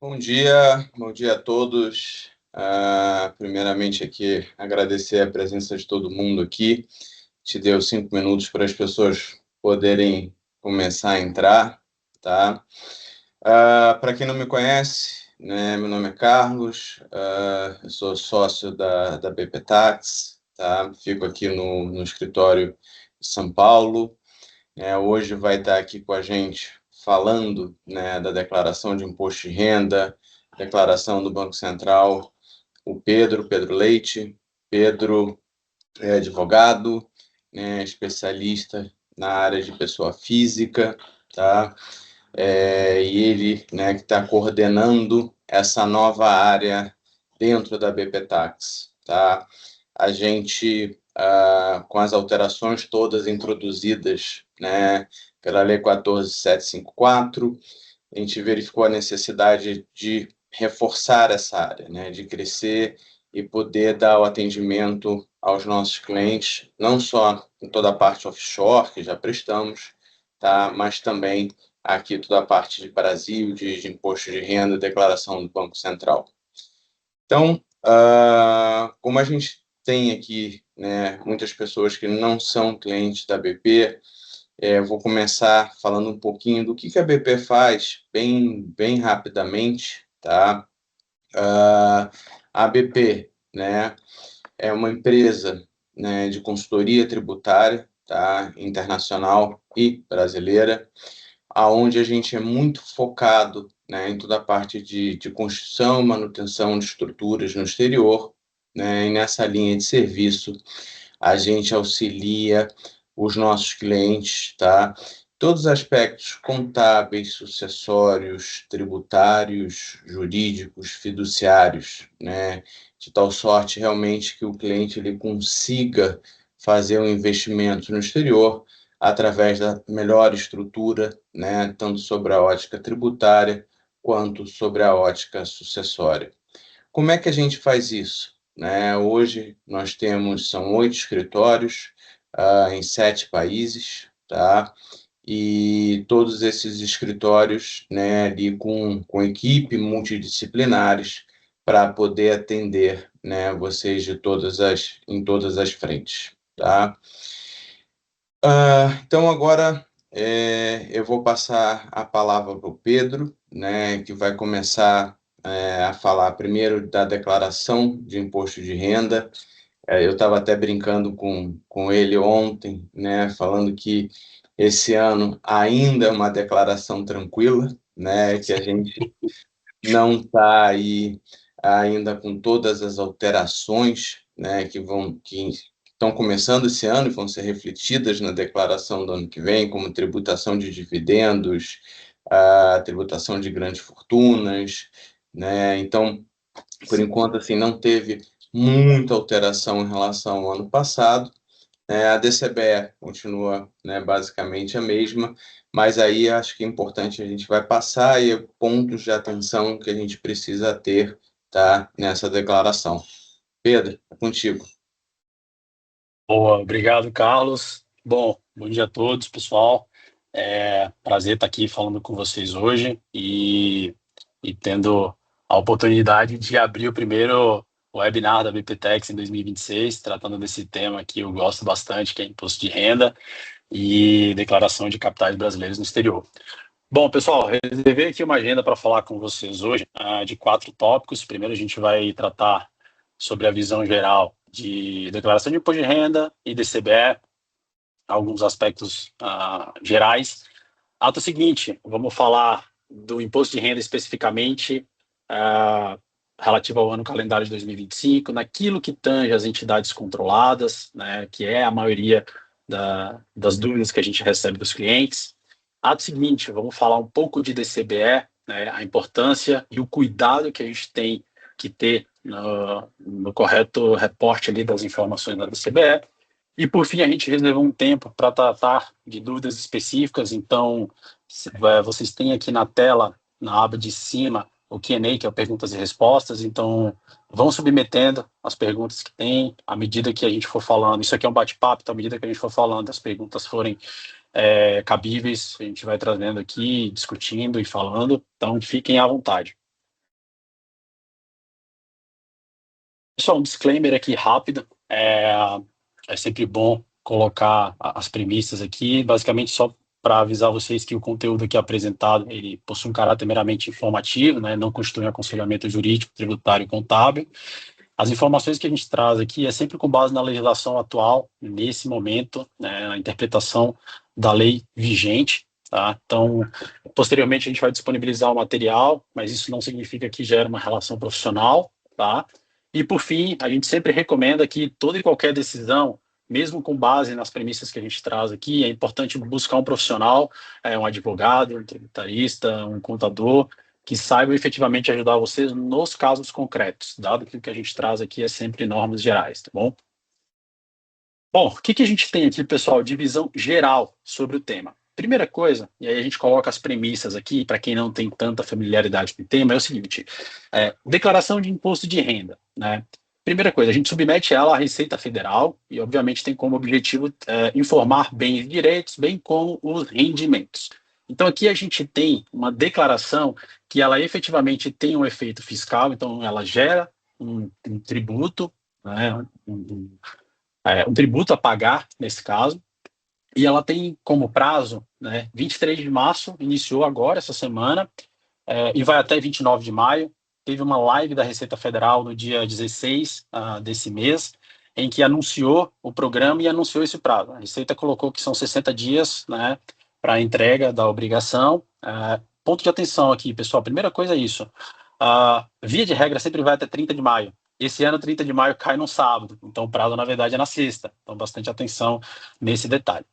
Bom dia a todos. Primeiramente aqui agradecer a presença de todo mundo aqui. Te deu 5 minutos para as pessoas poderem começar a entrar, tá? Para quem não me conhece, né, meu nome é Carlos, eu sou sócio da BP Tax, tá? Fico aqui no escritório de São Paulo. Hoje vai estar aqui com a gente falando, né, da declaração de imposto de renda, declaração do Banco Central, o Pedro Leite. Pedro é advogado, né, especialista na área de pessoa física, tá? E ele, né, que está coordenando essa nova área dentro da BP Tax, tá? A gente, com as alterações todas introduzidas, né, pela Lei 14.754, a gente verificou a necessidade de reforçar essa área, né, de crescer e poder dar o atendimento aos nossos clientes, não só em toda a parte offshore, que já prestamos, tá, mas também aqui toda a parte de Brasil, de imposto de renda, declaração do Banco Central. Então, como a gente tem aqui, né, muitas pessoas que não são clientes da BP, eu vou começar falando um pouquinho do que a BP faz, bem rapidamente, tá? A BP, né, é uma empresa, né, de consultoria tributária, tá, internacional e brasileira, aonde a gente é muito focado, né, em toda a parte de construção e manutenção de estruturas no exterior, né, e nessa linha de serviço a gente auxilia os nossos clientes, tá? Todos os aspectos contábeis, sucessórios, tributários, jurídicos, fiduciários, né? De tal sorte realmente que o cliente ele consiga fazer um investimento no exterior através da melhor estrutura, né? Tanto sobre a ótica tributária quanto sobre a ótica sucessória. Como é que a gente faz isso? Né? Hoje nós são 8 escritórios em 7 países, tá? E todos esses escritórios, né, ali com equipe multidisciplinares para poder atender, né, vocês em todas as frentes, tá? Então agora eu vou passar a palavra para o Pedro, né, que vai começar a falar primeiro da declaração de imposto de renda. Eu estava até brincando com ele ontem, né, falando que esse ano ainda é uma declaração tranquila, né, que a gente não está aí ainda com todas as alterações, né, que estão começando esse ano e vão ser refletidas na declaração do ano que vem, como tributação de dividendos, a tributação de grandes fortunas, né? Então, por enquanto, assim, não teve muita alteração em relação ao ano passado. A DCBE continua, né, basicamente a mesma, mas aí acho que é importante a gente vai passar aí pontos de atenção que a gente precisa ter, tá, nessa declaração. Pedro, é contigo. Boa, obrigado, Carlos. Bom dia a todos, pessoal. Prazer estar aqui falando com vocês hoje e tendo a oportunidade de abrir o primeiro webinar da BPTEX em 2026, tratando desse tema que eu gosto bastante, que é imposto de renda e declaração de capitais brasileiros no exterior. Bom, pessoal, reservei aqui uma agenda para falar com vocês hoje de 4 tópicos. Primeiro, a gente vai tratar sobre a visão geral de declaração de imposto de renda e DCBE, alguns aspectos gerais. Ato seguinte, vamos falar do imposto de renda especificamente relativo ao ano calendário de 2025, naquilo que tange as entidades controladas, né, que é a maioria das dúvidas que a gente recebe dos clientes. Ato seguinte, vamos falar um pouco de DCBE, né, a importância e o cuidado que a gente tem que ter no correto reporte ali das informações da DCBE. E, por fim, a gente reservou um tempo para tratar de dúvidas específicas. Então, vocês têm aqui na tela, na aba de cima, o Q&A, que é o perguntas e respostas. Então, vão submetendo as perguntas que tem, à medida que a gente for falando. Isso aqui é um bate-papo, então, à medida que a gente for falando, as perguntas forem cabíveis, a gente vai trazendo aqui, discutindo e falando. Então, fiquem à vontade. Pessoal, um disclaimer aqui rápido. É sempre bom colocar as premissas aqui, basicamente só para avisar vocês que o conteúdo aqui apresentado ele possui um caráter meramente informativo, né, não constitui um aconselhamento jurídico, tributário e contábil. As informações que a gente traz aqui é sempre com base na legislação atual, nesse momento, né, na interpretação da lei vigente. Tá? Então, posteriormente a gente vai disponibilizar o material, mas isso não significa que gera uma relação profissional. Tá? E, por fim, a gente sempre recomenda que toda e qualquer decisão, mesmo com base nas premissas que a gente traz aqui, é importante buscar um profissional, um advogado, um tributarista, um contador, que saibam efetivamente ajudar vocês nos casos concretos, dado que o que a gente traz aqui é sempre normas gerais, tá bom? Bom, o que a gente tem aqui, pessoal, de visão geral sobre o tema? Primeira coisa, e aí a gente coloca as premissas aqui, para quem não tem tanta familiaridade com o tema, é o seguinte: declaração de imposto de renda, né? Primeira coisa, a gente submete ela à Receita Federal e, obviamente, tem como objetivo informar bens e direitos, bem como os rendimentos. Então, aqui a gente tem uma declaração que ela efetivamente tem um efeito fiscal, então ela gera um tributo, né, um tributo a pagar, nesse caso, e ela tem como prazo, né, 23 de março, iniciou agora, essa semana, e vai até 29 de maio. Teve uma live da Receita Federal no dia 16 desse mês, em que anunciou o programa e anunciou esse prazo. A Receita colocou que são 60 dias, né, para a entrega da obrigação. Ponto de atenção aqui, pessoal. Primeira coisa é isso. Via de regra, sempre vai até 30 de maio. Esse ano, 30 de maio cai no sábado, então o prazo, na verdade, é na sexta. Então, bastante atenção nesse detalhe.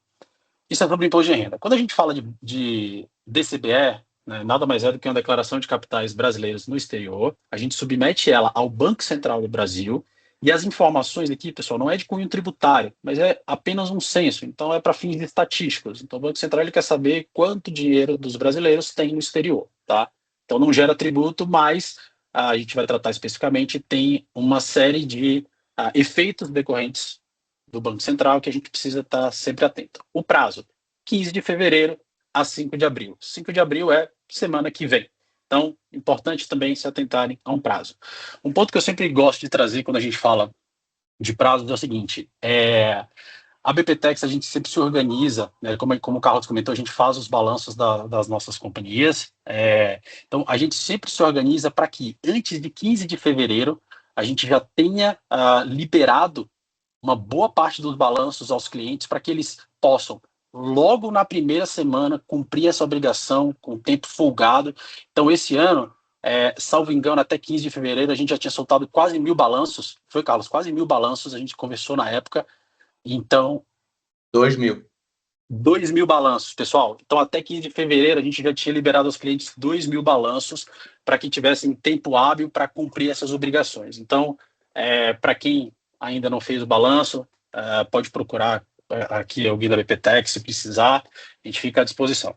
Isso é sobre o imposto de renda. Quando a gente fala de DCBE, né, nada mais é do que uma declaração de capitais brasileiros no exterior. A gente submete ela ao Banco Central do Brasil. E as informações aqui, pessoal, não é de cunho tributário, mas é apenas um censo. Então, é para fins estatísticos. Então, o Banco Central ele quer saber quanto dinheiro dos brasileiros tem no exterior. Tá? Então, não gera tributo, mas a gente vai tratar especificamente, tem uma série de efeitos decorrentes do Banco Central que a gente precisa estar sempre atento. O prazo, 15 de fevereiro a 5 de abril. 5 de abril é semana que vem. Então, importante também se atentarem a um prazo. Um ponto que eu sempre gosto de trazer quando a gente fala de prazos é o seguinte: a BPTEX a gente sempre se organiza, né, como o Carlos comentou, a gente faz os balanços das nossas companhias. Então, a gente sempre se organiza para que antes de 15 de fevereiro a gente já tenha liberado uma boa parte dos balanços aos clientes para que eles possam, logo na primeira semana, cumprir essa obrigação com tempo folgado. Então, esse ano, salvo engano, até 15 de fevereiro, a gente já tinha soltado quase 1.000 balanços. Foi, Carlos? Quase 1.000 balanços, a gente conversou na época. Então, 2.000. 2.000 balanços, pessoal. Então, até 15 de fevereiro, a gente já tinha liberado aos clientes 2.000 balanços para que tivessem tempo hábil para cumprir essas obrigações. Então, para quem ainda não fez o balanço, pode procurar aqui alguém da BPTEX se precisar, a gente fica à disposição.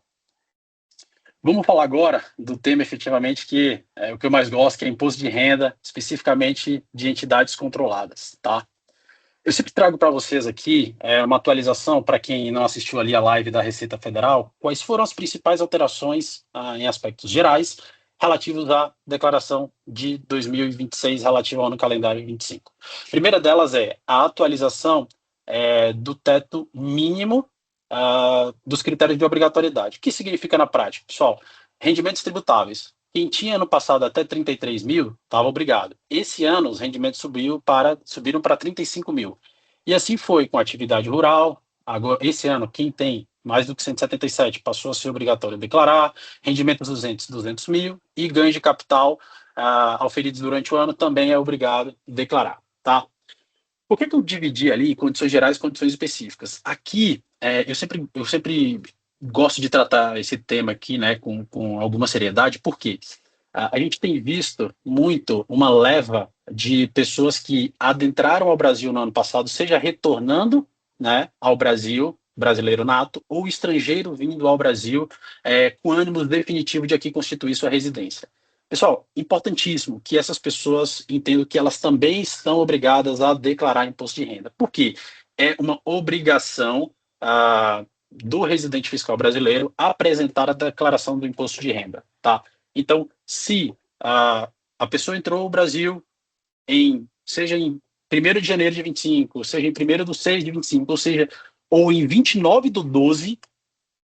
Vamos falar agora do tema efetivamente que é o que eu mais gosto, que é imposto de renda, especificamente de entidades controladas, tá? Eu sempre trago para vocês aqui uma atualização para quem não assistiu ali a live da Receita Federal, quais foram as principais alterações em aspectos gerais relativos à declaração de 2026 relativa ao ano calendário 25. A primeira delas é a atualização do teto mínimo dos critérios de obrigatoriedade. O que significa na prática, pessoal? Rendimentos tributáveis. Quem tinha no passado até 33 mil estava obrigado. Esse ano os rendimentos subiram para 35 mil. E assim foi com a atividade rural. Agora, esse ano, quem tem mais do que 177 passou a ser obrigatório declarar, rendimentos 200 mil, e ganhos de capital auferidos durante o ano também é obrigado declarar. Tá? Por que eu dividi ali condições gerais e condições específicas? Aqui, eu sempre gosto de tratar esse tema aqui, né, com alguma seriedade, porque a gente tem visto muito uma leva de pessoas que adentraram ao Brasil no ano passado, seja retornando, né, ao Brasil, brasileiro nato, ou estrangeiro vindo ao Brasil com ânimo definitivo de aqui constituir sua residência. Pessoal, importantíssimo que essas pessoas entendam que elas também estão obrigadas a declarar imposto de renda. Por quê? É uma obrigação do residente fiscal brasileiro apresentar a declaração do imposto de renda, tá? Então, se a pessoa entrou no Brasil em seja em 1º de janeiro de 25, seja em 1º de 6 de 25, ou em 29/12,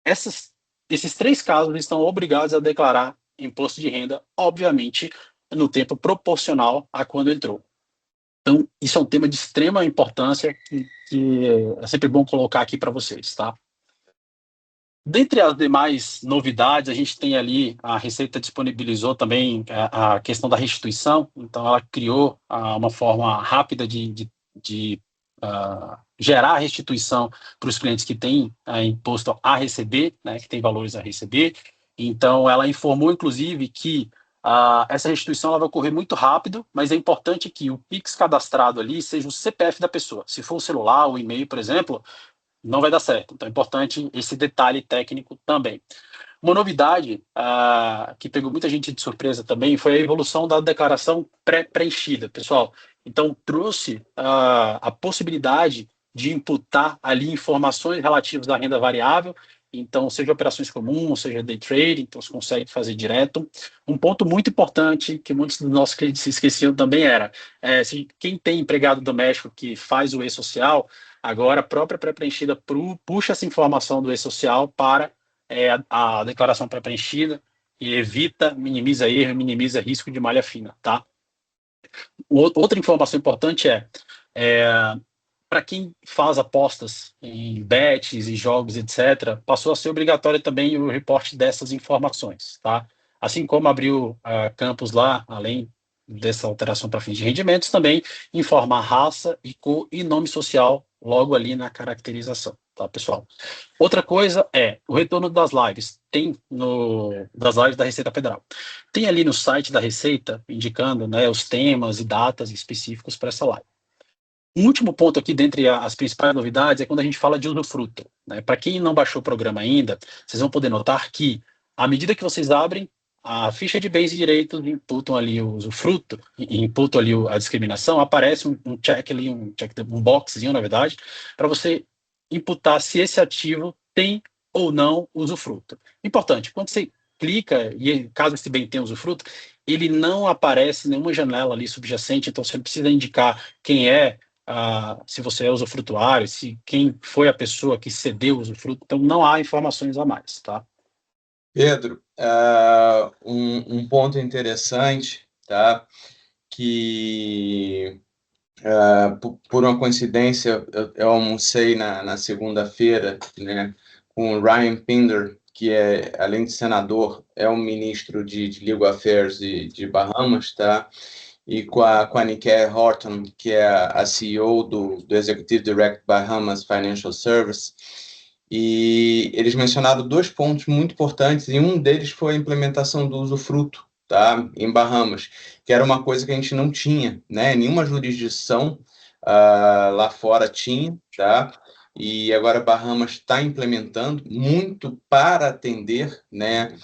esses 3 casos estão obrigados a declarar imposto de renda, obviamente, no tempo proporcional a quando entrou. Então, isso é um tema de extrema importância que é sempre bom colocar aqui para vocês, tá? Dentre as demais novidades, a gente tem ali, a Receita disponibilizou também a questão da restituição, então ela criou uma forma rápida de gerar a restituição para os clientes que têm imposto a receber, né, que tem valores a receber. Então, ela informou, inclusive, que essa restituição ela vai ocorrer muito rápido, mas é importante que o Pix cadastrado ali seja o CPF da pessoa. Se for o celular, o e-mail, por exemplo, não vai dar certo. Então é importante esse detalhe técnico também. Uma novidade que pegou muita gente de surpresa também foi a evolução da declaração pré-preenchida, pessoal. Então trouxe a possibilidade de imputar ali informações relativas à renda variável, então seja operações comuns, seja day trade, então você consegue fazer direto. Um ponto muito importante que muitos dos nossos clientes se esqueciam também era, se quem tem empregado doméstico que faz o e-social, agora a própria pré-preenchida puxa essa informação do e-social para a declaração pré-preenchida e minimiza erro, minimiza risco de malha fina, tá? Outra informação importante para quem faz apostas em bets e jogos, etc., passou a ser obrigatório também o reporte dessas informações, tá? Assim como abriu campos lá, além dessa alteração para fins de rendimentos, também informar raça e cor e nome social logo ali na caracterização, tá, pessoal? Outra coisa é o retorno das lives. Das lives da Receita Federal. Tem ali no site da Receita indicando, né, os temas e datas específicos para essa live. Um último ponto aqui, dentre as principais novidades, é quando a gente fala de usufruto, né? Para quem não baixou o programa ainda, vocês vão poder notar que, à medida que vocês abrem a ficha de bens e direitos, imputam ali o usufruto, imputam ali a discriminação, aparece um check ali, um boxzinho, na verdade, para você imputar se esse ativo tem ou não usufruto. Importante, quando você clica, e caso esse bem tenha usufruto, ele não aparece nenhuma janela ali subjacente, então você não precisa indicar quem é, se você é usufrutuário, se quem foi a pessoa que cedeu o usufruto, então não há informações a mais, tá? Pedro, um ponto interessante, tá? Que por uma coincidência eu almocei na segunda-feira, né, com o Ryan Pinder, que além de senador, é um ministro de Legal Affairs de Bahamas, tá? E com a Nicole Horton, que é a CEO do Executive Director Bahamas Financial Service, e eles mencionaram 2 pontos muito importantes, e um deles foi a implementação do usufruto, tá, em Bahamas, que era uma coisa que a gente não tinha, né, nenhuma jurisdição lá fora tinha, tá, e agora Bahamas está implementando muito para atender, né,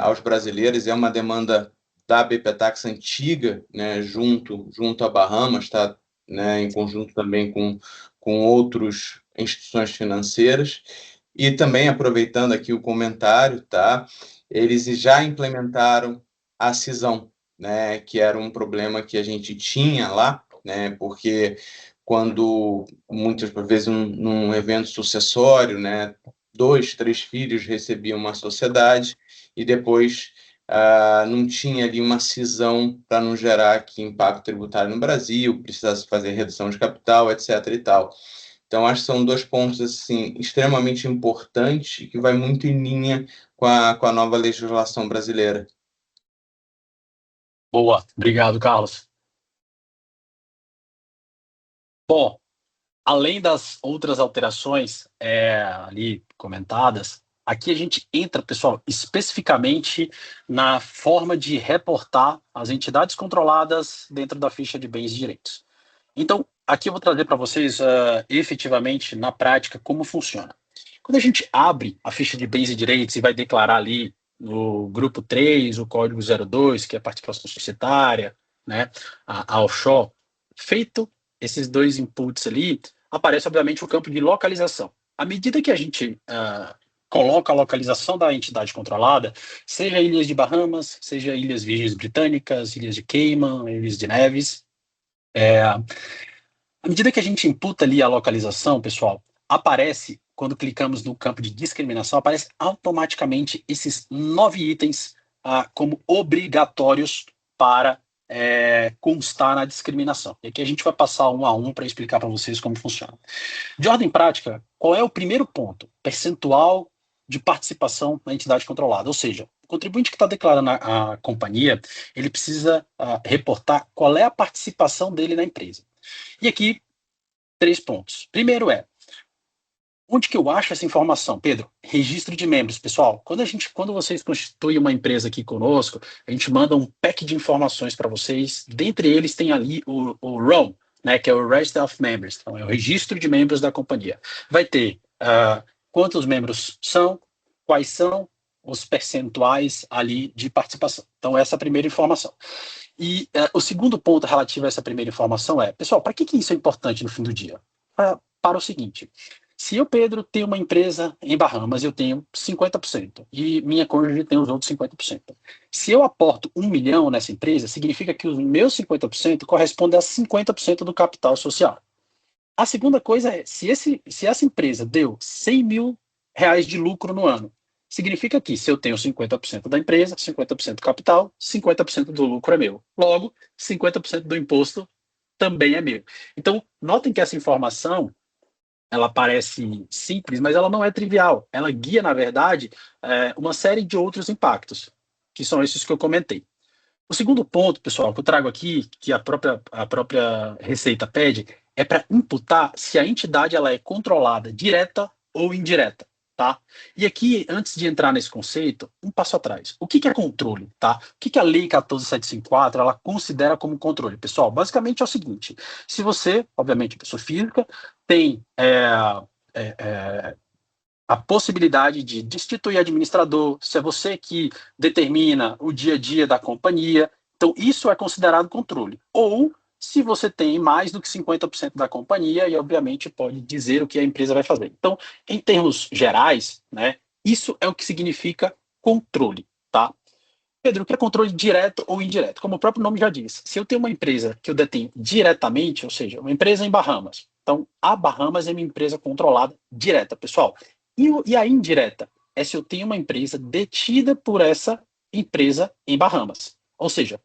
aos brasileiros. É uma demanda da BPTax antiga, né, junto a Bahamas, tá, né, em conjunto também com outras instituições financeiras. E também, aproveitando aqui o comentário, tá, eles já implementaram a cisão, né, que era um problema que a gente tinha lá, né, porque quando muitas vezes num evento sucessório, né, 2, 3 filhos recebiam uma sociedade e depois não tinha ali uma cisão para não gerar aqui impacto tributário no Brasil, precisasse fazer redução de capital, etc. e tal. Então, acho que são 2 pontos assim, extremamente importantes e que vai muito em linha com a nova legislação brasileira. Boa, obrigado, Carlos. Bom, além das outras alterações ali comentadas, aqui a gente entra, pessoal, especificamente na forma de reportar as entidades controladas dentro da ficha de bens e direitos. Então, aqui eu vou trazer para vocês efetivamente, na prática, como funciona. Quando a gente abre a ficha de bens e direitos e vai declarar ali no grupo 3, o código 02, que é a participação societária, né, a offshore, feito esses 2 inputs ali, aparece, obviamente, o campo de localização. À medida que a gente coloca a localização da entidade controlada, seja Ilhas de Bahamas, seja Ilhas Virgens Britânicas, Ilhas de Cayman, Ilhas de Neves, À medida que a gente imputa ali a localização, pessoal, aparece, quando clicamos no campo de discriminação, aparece automaticamente esses 9 itens como obrigatórios para constar na discriminação. E aqui a gente vai passar um a um para explicar para vocês como funciona. De ordem prática, qual é o primeiro ponto? Percentual de participação na entidade controlada. Ou seja, o contribuinte que está declarando a companhia, ele precisa reportar qual é a participação dele na empresa. E aqui, 3 pontos. Primeiro onde que eu acho essa informação, Pedro? Registro de membros, pessoal. Quando vocês constituem uma empresa aqui conosco, a gente manda um pack de informações para vocês. Dentre eles tem ali o ROM, né, que é o Register of Members. Então, é o registro de membros da companhia. Vai ter quantos membros são, quais são os percentuais ali de participação. Então, essa é a primeira informação. E o segundo ponto relativo a essa primeira informação pessoal, para que isso é importante no fim do dia? Para o seguinte, se eu, Pedro, tenho uma empresa em Bahamas, eu tenho 50% e minha cônjuge tem os outros 50%. Se eu aporto 1 milhão nessa empresa, significa que os meus 50% correspondem a 50% do capital social. A segunda coisa se essa empresa deu 100 mil reais de lucro no ano, significa que se eu tenho 50% da empresa, 50% do capital, 50% do lucro é meu. Logo, 50% do imposto também é meu. Então, notem que essa informação, ela parece simples, mas ela não é trivial. Ela guia, na verdade, uma série de outros impactos, que são esses que eu comentei. O segundo ponto, pessoal, que eu trago aqui, que a própria Receita pede, é para imputar se a entidade ela é controlada direta ou indireta, tá? E aqui, antes de entrar nesse conceito, um passo atrás. O que é controle, tá? O que a Lei 14.754 ela considera como controle? Pessoal, basicamente é o seguinte: se você, obviamente, pessoa física, tem a possibilidade de destituir administrador, se é você que determina o dia a dia da companhia, então isso é considerado controle. Ou se você tem mais do que 50% da companhia e, obviamente, pode dizer o que a empresa vai fazer. Então, em termos gerais, né, isso é o que significa controle, tá? Pedro, o que é controle direto ou indireto? Como o próprio nome já diz, se eu tenho uma empresa que eu detenho diretamente, ou seja, uma empresa em Bahamas, então a Bahamas é uma empresa controlada direta, pessoal. E a indireta é se eu tenho uma empresa detida por essa empresa em Bahamas. Ou seja,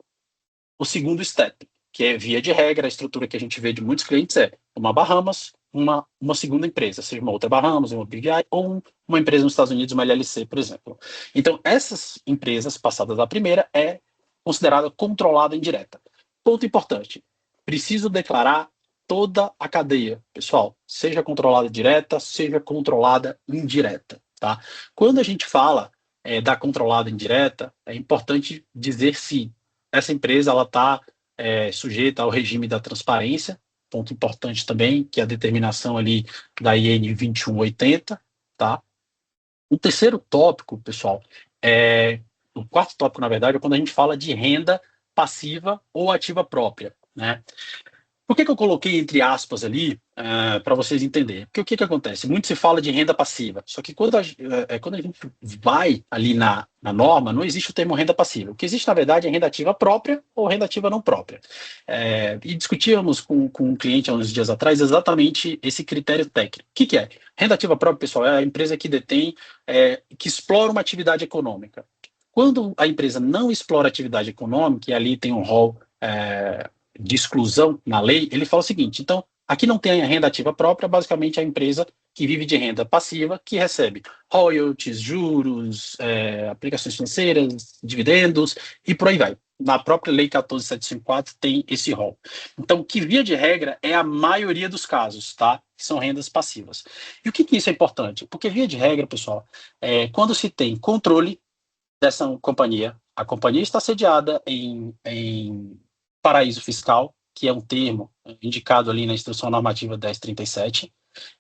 o segundo step, que é via de regra, a estrutura que a gente vê de muitos clientes é uma Bahamas, uma segunda empresa, seja uma outra Bahamas, uma BVI, ou uma empresa nos Estados Unidos, uma LLC, por exemplo. Então, essas empresas passadas da primeira é considerada controlada indireta. Ponto importante, preciso declarar toda a cadeia, pessoal, seja controlada direta, seja controlada indireta, tá? Quando a gente fala da controlada indireta, é importante dizer se essa empresa ela está sujeita ao regime da transparência, ponto importante também, que é a determinação ali da IN 2180, tá? O terceiro tópico, pessoal, o quarto tópico, na verdade, é quando a gente fala de renda passiva ou ativa própria, né? Por que eu coloquei entre aspas ali, para vocês entenderem? Porque o que acontece? Muito se fala de renda passiva, só que quando a gente vai ali na norma, não existe o termo renda passiva. O que existe, na verdade, é renda ativa própria ou renda ativa não própria. E discutíamos com um cliente há uns dias atrás exatamente esse critério técnico. O que é? Renda ativa própria, pessoal, é a empresa que detém, que explora uma atividade econômica. Quando a empresa não explora atividade econômica, e ali tem um rol de exclusão na lei, ele fala o seguinte: então, aqui não tem a renda ativa própria, basicamente a empresa que vive de renda passiva, que recebe royalties, juros, aplicações financeiras, dividendos e por aí vai. Na própria Lei 14.754 tem esse rol. Então, que via de regra é a maioria dos casos, tá? Que são rendas passivas. E o que isso é importante? Porque via de regra, pessoal, quando se tem controle dessa companhia, a companhia está sediada em paraíso fiscal, que é um termo indicado ali na Instrução Normativa 1037,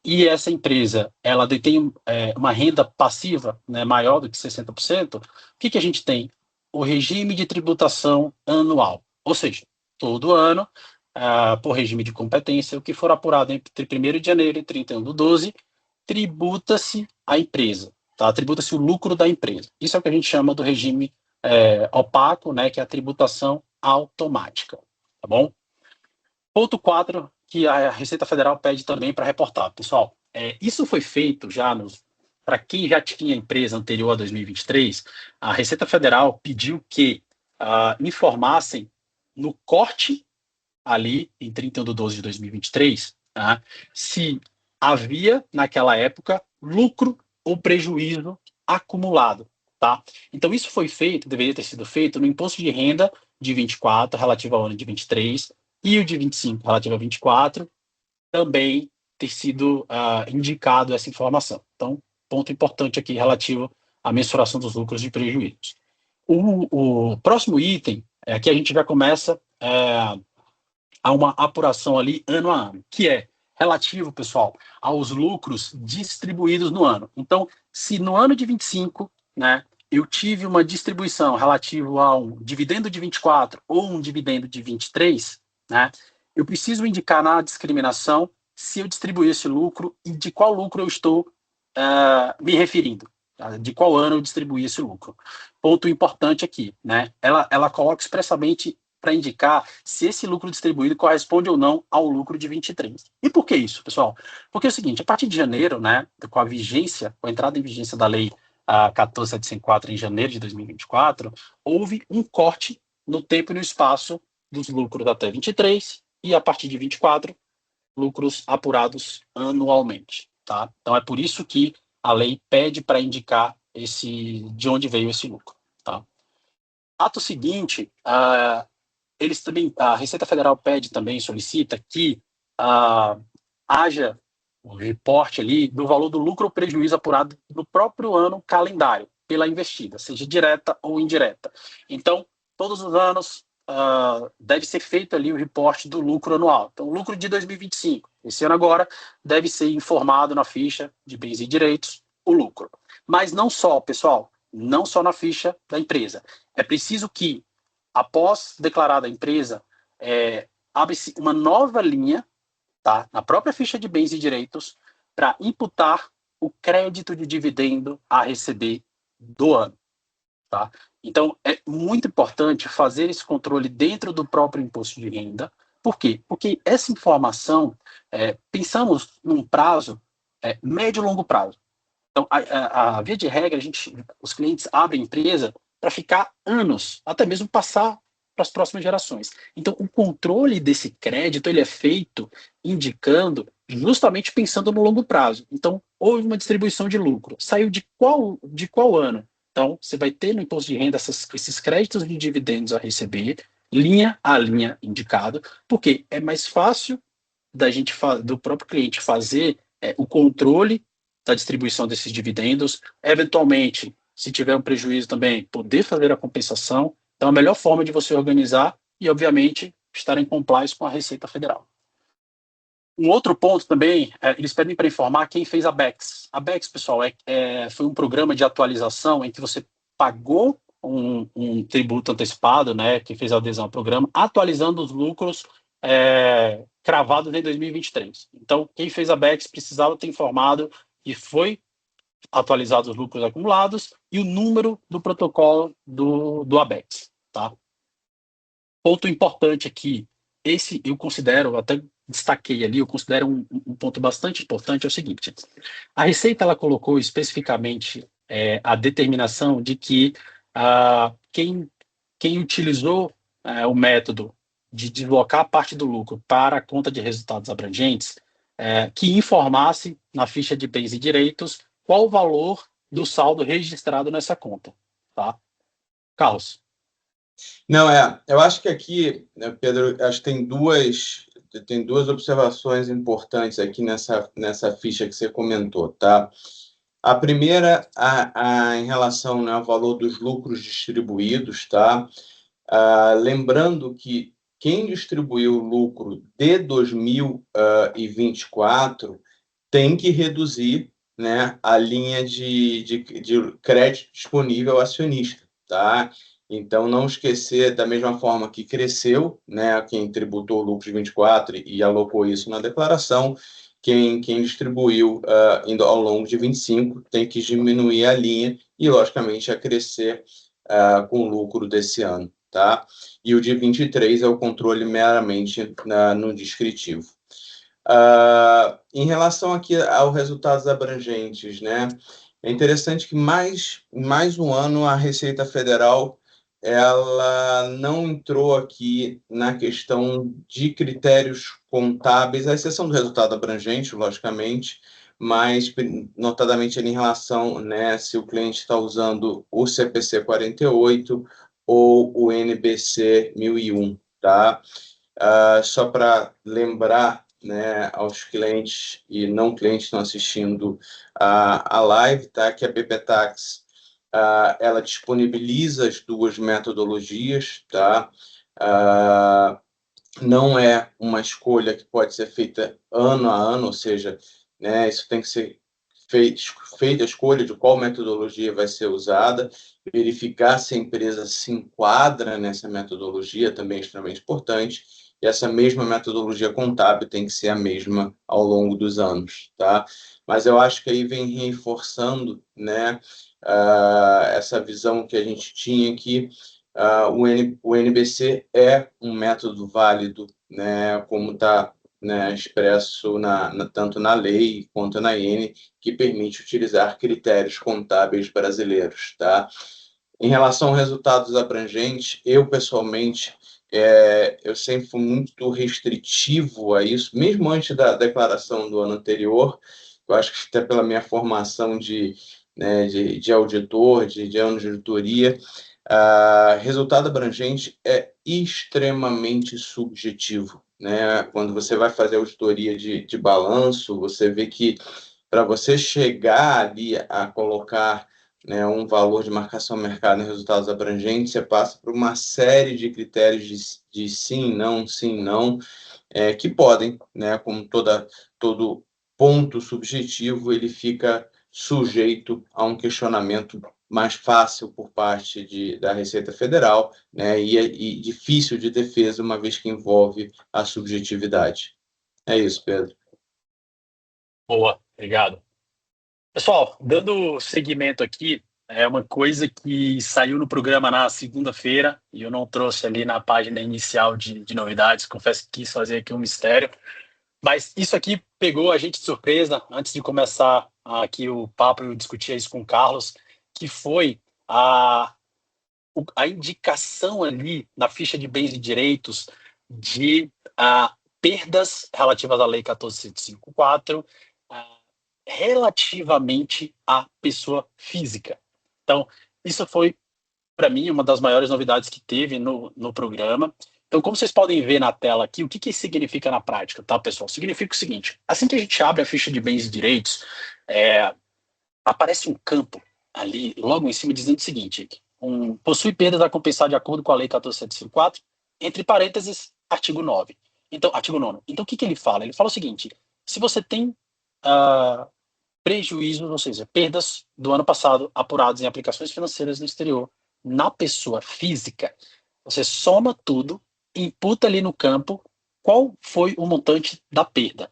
e essa empresa ela detém uma renda passiva, né, maior do que 60%, o que a gente tem? O regime de tributação anual, ou seja, todo ano, por regime de competência, o que for apurado entre 1º de janeiro e 31/12, tributa-se a empresa, tá? Tributa-se o lucro da empresa. Isso é o que a gente chama do regime opaco, né, que é a tributação automática, tá bom? Ponto 4, que a Receita Federal pede também para reportar. Pessoal, isso foi feito já para quem já tinha empresa anterior a 2023, a Receita Federal pediu que informassem no corte ali em 31 de 12 de 2023, tá, se havia naquela época lucro ou prejuízo acumulado. Tá? Então isso foi feito, deveria ter sido feito no imposto de renda de 24 relativo ao ano de 23 e o de 25 relativo a 24 também ter sido indicado essa informação. Então, ponto importante aqui relativo à mensuração dos lucros e prejuízos. O próximo item, aqui a gente já começa a uma apuração ali ano a ano, que é relativo, pessoal, aos lucros distribuídos no ano. Então, se no ano de 25, né, eu tive uma distribuição relativa a um dividendo de 24 ou um dividendo de 23, né, eu preciso indicar na discriminação se eu distribuí esse lucro e de qual lucro eu estou me referindo, tá? De qual ano eu distribuí esse lucro. Ponto importante aqui, né? Ela coloca expressamente para indicar se esse lucro distribuído corresponde ou não ao lucro de 23. E por que isso, pessoal? Porque é o seguinte, a partir de janeiro, né, com a vigência, com a entrada em vigência da lei 14.704 em janeiro de 2024, houve um corte no tempo e no espaço dos lucros até 23 e a partir de 24, lucros apurados anualmente, tá? Então é por isso que a lei pede para indicar de onde veio esse lucro, tá? Ato seguinte, eles também, a Receita Federal pede também, solicita que haja um reporte ali do valor do lucro ou prejuízo apurado no próprio ano calendário pela investida, seja direta ou indireta. Então, todos os anos deve ser feito ali o reporte do lucro anual. Então, o lucro de 2025, esse ano agora, deve ser informado na ficha de bens e direitos o lucro. Mas não só, pessoal, não só na ficha da empresa. É preciso que após declarada a empresa, abre-se uma nova linha, tá, na própria ficha de bens e direitos para imputar o crédito de dividendo a receber do ano. Tá? Então, é muito importante fazer esse controle dentro do próprio imposto de renda. Por quê? Porque essa informação, pensamos num prazo médio e longo prazo. Então, a via de regra, os clientes abrem empresa para ficar anos, até mesmo passar para as próximas gerações. Então, o controle desse crédito ele é feito indicando justamente pensando no longo prazo. Então, houve uma distribuição de lucro. Saiu de qual ano? Então, você vai ter no imposto de renda esses créditos de dividendos a receber, linha a linha indicado, porque é mais fácil do próprio cliente fazer o controle da distribuição desses dividendos, eventualmente, se tiver um prejuízo também, poder fazer a compensação. Então, a melhor forma de você organizar e, obviamente, estar em compliance com a Receita Federal. Um outro ponto também, eles pedem para informar quem fez a BEX. A BEX, pessoal, foi um programa de atualização em que você pagou um tributo antecipado, né, que fez a adesão ao programa, atualizando os lucros cravados em 2023. Então, quem fez a BEX precisava ter informado que foi atualizados os lucros acumulados e o número do protocolo do ABEX. Tá? Ponto importante aqui, esse eu considero, até destaquei ali, eu considero um ponto bastante importante, é o seguinte, a Receita ela colocou especificamente a determinação de que quem utilizou o método de deslocar parte do lucro para a conta de resultados abrangentes, que informasse na ficha de bens e direitos qual o valor do saldo registrado nessa conta. Tá? Carlos. Não, eu acho que aqui, né, Pedro, acho que tem duas observações importantes aqui nessa ficha que você comentou, tá? A primeira, em relação, né, ao valor dos lucros distribuídos, tá? Lembrando que quem distribuiu o lucro de 2024 tem que reduzir, né, a linha de crédito disponível ao acionista, tá? Então, não esquecer, da mesma forma que cresceu, né, quem tributou o lucro de 24 e alocou isso na declaração, quem distribuiu indo ao longo de 25 tem que diminuir a linha e, logicamente, a crescer com o lucro desse ano. tá? E o de 23 é o controle meramente no descritivo. Em relação aqui aos resultados abrangentes, né? É interessante que mais um ano a Receita Federal ela não entrou aqui na questão de critérios contábeis, à exceção do resultado abrangente, logicamente, mas notadamente em relação, né, se o cliente está usando o CPC 48 ou o NBC 1001, tá? Só para lembrar, né, aos clientes e não clientes que estão assistindo a live, tá, que a BPTax ela disponibiliza as duas metodologias, tá? Não é uma escolha que pode ser feita ano a ano, ou seja, né, isso tem que ser feita a escolha de qual metodologia vai ser usada, verificar se a empresa se enquadra nessa metodologia também é extremamente importante, e essa mesma metodologia contábil tem que ser a mesma ao longo dos anos, tá? Mas eu acho que aí vem reforçando, né, essa visão que a gente tinha que o NBC é um método válido, né, como está, né, expresso tanto na lei quanto na IN, que permite utilizar critérios contábeis brasileiros, tá? Em relação a resultados abrangentes, eu pessoalmente eu sempre fui muito restritivo a isso, mesmo antes da declaração do ano anterior. Eu acho que até pela minha formação né, de auditor, de anos de auditoria, resultado abrangente é extremamente subjetivo, né? Quando você vai fazer auditoria de balanço, você vê que para você chegar ali a colocar, né, um valor de marcação mercado em resultados abrangentes, você passa por uma série de critérios de sim, não, que podem, né, como todo ponto subjetivo, ele fica sujeito a um questionamento mais fácil por parte da Receita Federal, né, e difícil de defesa, uma vez que envolve a subjetividade. É isso, Pedro. Boa, obrigado. Pessoal, dando seguimento aqui, é uma coisa que saiu no programa na segunda-feira e eu não trouxe ali na página inicial de novidades, confesso que quis fazer aqui um mistério, mas isso aqui pegou a gente de surpresa antes de começar aqui o papo, eu discutia isso com o Carlos, que foi a indicação ali na ficha de bens e direitos de perdas relativas à Lei 14.154 relativamente à pessoa física. Então, isso foi, para mim, uma das maiores novidades que teve no programa. Então, como vocês podem ver na tela aqui, o que isso significa na prática, tá, pessoal? Significa o seguinte, assim que a gente abre a ficha de bens e direitos, aparece um campo ali, logo em cima, dizendo o seguinte, possui perdas a compensar de acordo com a Lei 14.754, entre parênteses, artigo 9. Então, artigo 9. Então, o que ele fala? Ele fala o seguinte, se você tem prejuízos, ou seja, perdas do ano passado apurados em aplicações financeiras no exterior, na pessoa física, você soma tudo, imputa ali no campo qual foi o montante da perda.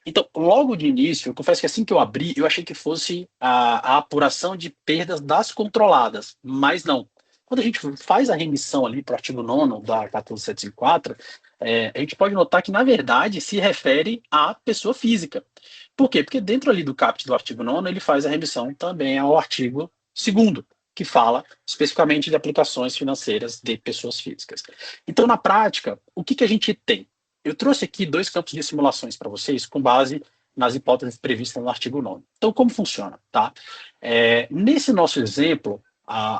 Então, logo de início, eu confesso que assim que eu abri, eu achei que fosse a apuração de perdas das controladas, mas não. Quando a gente faz a remissão ali para o artigo 9º da 14754, a gente pode notar que, na verdade, se refere à pessoa física. Por quê? Porque dentro ali do caput do artigo 9º, ele faz a remissão também ao artigo 2º, que fala especificamente de aplicações financeiras de pessoas físicas. Então, na prática, o que a gente tem? Eu trouxe aqui 2 campos de simulações para vocês com base nas hipóteses previstas no artigo 9º. Então, como funciona? Tá? Nesse nosso exemplo,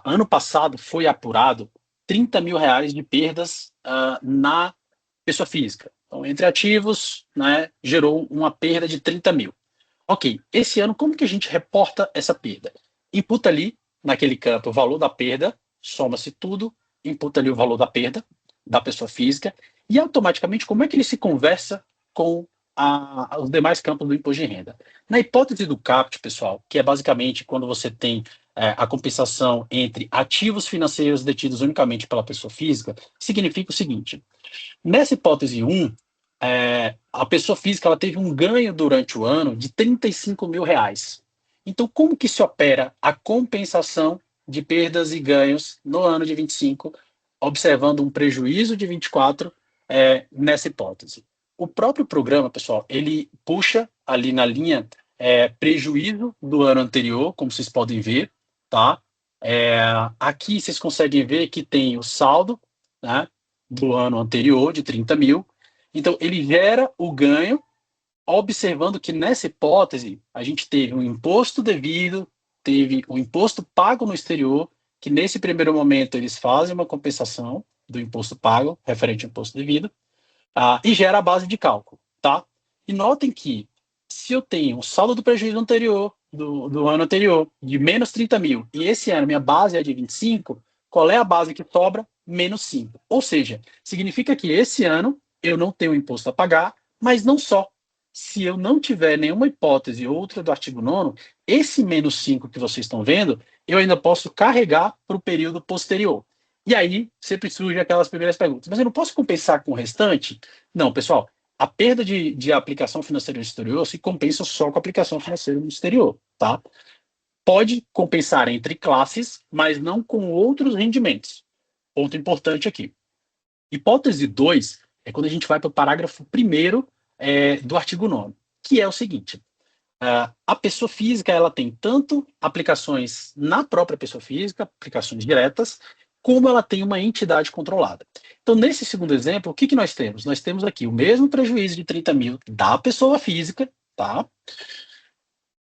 ano passado foi apurado R$30 mil de perdas na pessoa física. Então, entre ativos, né, gerou uma perda de 30 mil. Ok, esse ano, como que a gente reporta essa perda? Imputa ali, naquele campo, o valor da perda, soma-se tudo, imputa ali o valor da perda da pessoa física, e automaticamente, como é que ele se conversa com os demais campos do imposto de renda? Na hipótese do CAPT, pessoal, que é basicamente quando você tem a compensação entre ativos financeiros detidos unicamente pela pessoa física, significa o seguinte, nessa hipótese 1, a pessoa física ela teve um ganho durante o ano de R$35 mil. Então, como que se opera a compensação de perdas e ganhos no ano de 25? observando um prejuízo de 24 nessa hipótese. O próprio programa, pessoal, ele puxa ali na linha prejuízo do ano anterior, como vocês podem ver, tá? Aqui vocês conseguem ver que tem o saldo, né, do ano anterior, de 30 mil. Então, ele gera o ganho, observando que nessa hipótese, a gente teve um imposto devido, teve um imposto pago no exterior, que nesse primeiro momento eles fazem uma compensação do imposto pago, referente ao imposto devido, e gera a base de cálculo, tá? E notem que, se eu tenho o saldo do prejuízo anterior, do ano anterior, de menos 30 mil, e esse ano minha base é de 25, qual é a base que sobra? Menos 5. Ou seja, significa que esse ano eu não tenho imposto a pagar, mas não só. Se eu não tiver nenhuma hipótese outra do artigo 9º, esse menos 5 que vocês estão vendo, eu ainda posso carregar para o período posterior. E aí sempre surgem aquelas primeiras perguntas. Mas eu não posso compensar com o restante? Não, pessoal. A perda de aplicação financeira no exterior se compensa só com a aplicação financeira no exterior, tá? Pode compensar entre classes, mas não com outros rendimentos. Ponto importante aqui. Hipótese 2 é quando a gente vai para o parágrafo 1º do artigo 9º, que é o seguinte: a pessoa física ela tem tanto aplicações na própria pessoa física, aplicações diretas, como ela tem uma entidade controlada. Então, nesse segundo exemplo, o que nós temos? Nós temos aqui o mesmo prejuízo de 30 mil da pessoa física, tá?